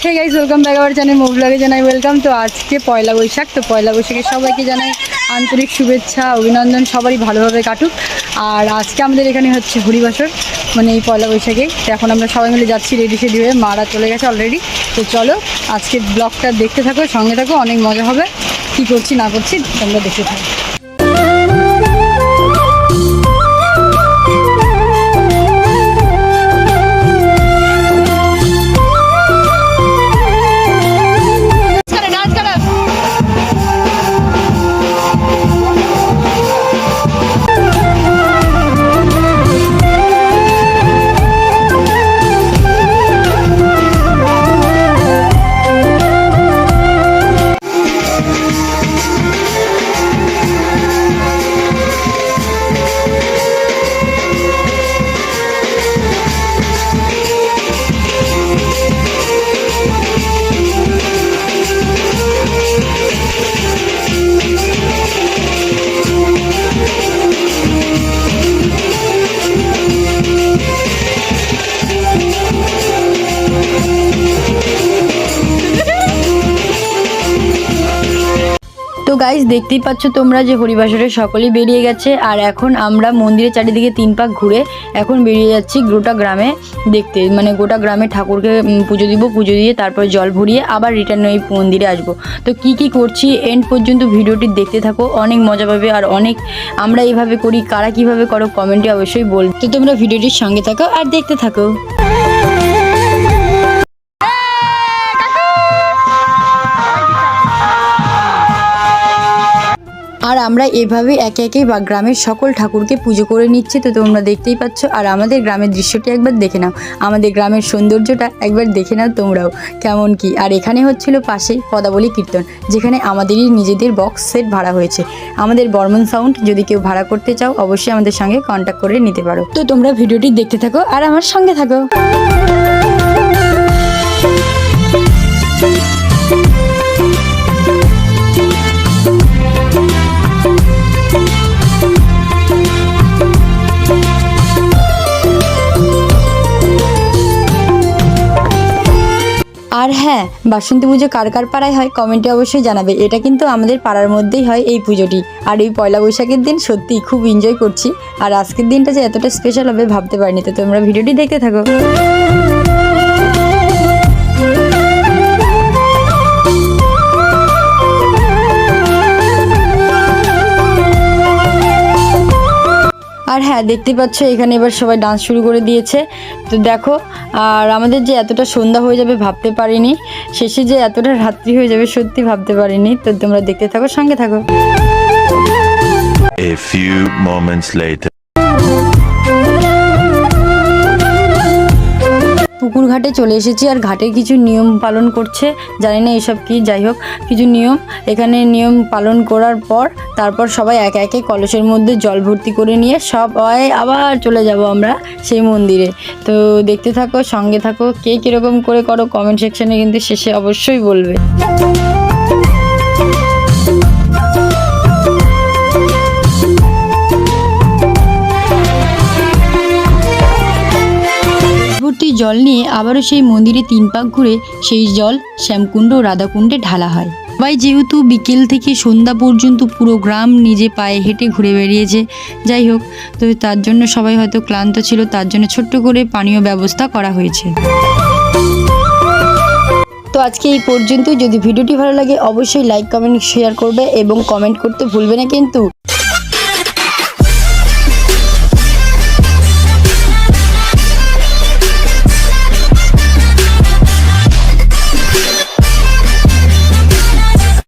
Hey guys, welcome back our channel মো ব্লগে। জানাই ওয়েলকাম। তো আজকে পয়লা বৈশাখ, তো পয়লা বৈশাখে সবাইকে জানাই আন্তরিক শুভেচ্ছা, অভিনন্দন। সবারই ভালোভাবে কাটুক। আর আজকে আমাদের এখানে হচ্ছে হরিবাসর, মানে এই পয়লা বৈশাখে। তো এখন আমরা সবাই মিলে যাচ্ছি রেডি সেডি হয়ে, মারা চলে গেছে অলরেডি। তো চলো আজকে ব্লগটা দেখতে থাকো, সঙ্গে থাকো, অনেক মজা হবে। কী করছি না করছি তোমরা দেখতে থাকো। তো গাইস, দেখতেই পাচ্ছ তোমরা যে হরিবাসরে সকলেই বেরিয়ে গেছে। আর এখন আমরা মন্দিরের চারিদিকে 3 পাক ঘুরে এখন বেরিয়ে যাচ্ছি গোটা গ্রামে দেখতে, মানে গোটা গ্রামে ঠাকুরকে পুজো দিব, পুজো দিয়ে তারপর জল ভরিয়ে আবার রিটার্ন ওই মন্দিরে আসবো। তো কি কি করছি এন্ড পর্যন্ত ভিডিওটি দেখতে থাকো, অনেক মজা পাবে। আর অনেক আমরা এইভাবে করি, কারা কিভাবে করো কমেন্টে অবশ্যই বলবে। তো তোমরা ভিডিওটির সঙ্গে থাকো আর দেখতে থাকো। আর আমরা এভাবে একে একে বা গ্রামের সকল ঠাকুরকে পুজো করে নিচ্ছি। তো তোমরা দেখতেই পাচ্ছ। আর আমাদের গ্রামের দৃশ্যটি একবার দেখে নাও, আমাদের গ্রামের সৌন্দর্যটা একবার দেখে নাও তোমরাও কেমন কি। আর এখানে হচ্ছিল পাশেই পদাবলী কীর্তন, যেখানে আমাদেরই নিজেদের বক্স সেট ভাড়া হয়েছে। আমাদের বর্মন সাউন্ড, যদি কেউ ভাড়া করতে চাও অবশ্যই আমাদের সঙ্গে কন্ট্যাক্ট করে নিতে পারো। তো তোমরা ভিডিওটি দেখতে থাকো আর আমার সঙ্গে থাকো। আর হ্যাঁ, বাসন্তী পুজো কার কার পাড়ায় হয় কমেন্টে অবশ্যই জানাবে। এটা কিন্তু আমাদের পাড়ার মধ্যেই হয় এই পুজোটি। আর এই পয়লা বৈশাখের দিন সত্যিই খুব এনজয় করছি। আর আজকের দিনটা যে এতটা স্পেশাল হবে ভাবতে পারিনি। তো তোমরা ভিডিওটি দেখতে থাকো। আর হ্যাঁ, দেখতে পাচ্ছ এখানে এবার সবাই ডান্স শুরু করে দিয়েছে। তো দেখো, আর আমাদের যে এতটা সন্ধ্যা হয়ে যাবে ভাবতে পারিনি, শেষে যে এতটা রাত্রি হয়ে যাবে সত্যি ভাবতে পারিনি। তো তোমরা দেখতে থাকো, সঙ্গে থাকো। A few moments later. পুকুর ঘাটে চলে এসেছি। আর ঘাটে কিছু নিয়ম পালন করছে, জানি না এসব কি, যাই হোক কিছু নিয়ম। এখানে নিয়ম পালন করার পর তারপর সবাই একে একে কলসের মধ্যে জল ভর্তি করে নিয়ে সবাই আবার চলে যাব আমরা সেই মন্দিরে। তো দেখতে থাকো, সঙ্গে থাকো। কে কীরকম করে করো কমেন্ট সেকশানে কিন্তু শেষে অবশ্যই বলবে। জল নিয়ে আবারও সেই মন্দিরে 3 পাক ঘুরে সেই জল শ্যামকুণ্ড ও রাধাকুণ্ডে ঢালা হয়। সবাই যেহেতু বিকেল থেকে সন্ধ্যা পর্যন্ত পুরো গ্রাম নিজে পায়ে হেঁটে ঘুরে বেরিয়েছে, যাই হোক, তো তার জন্য সবাই হয়তো ক্লান্ত ছিল, তার জন্য ছোট্ট করে পানীয় ব্যবস্থা করা হয়েছে। তো আজকে এই পর্যন্ত। যদি ভিডিওটি ভালো লাগে অবশ্যই লাইক, কমেন্ট, শেয়ার করবে এবং কমেন্ট করতে ভুলবে না কিন্তু।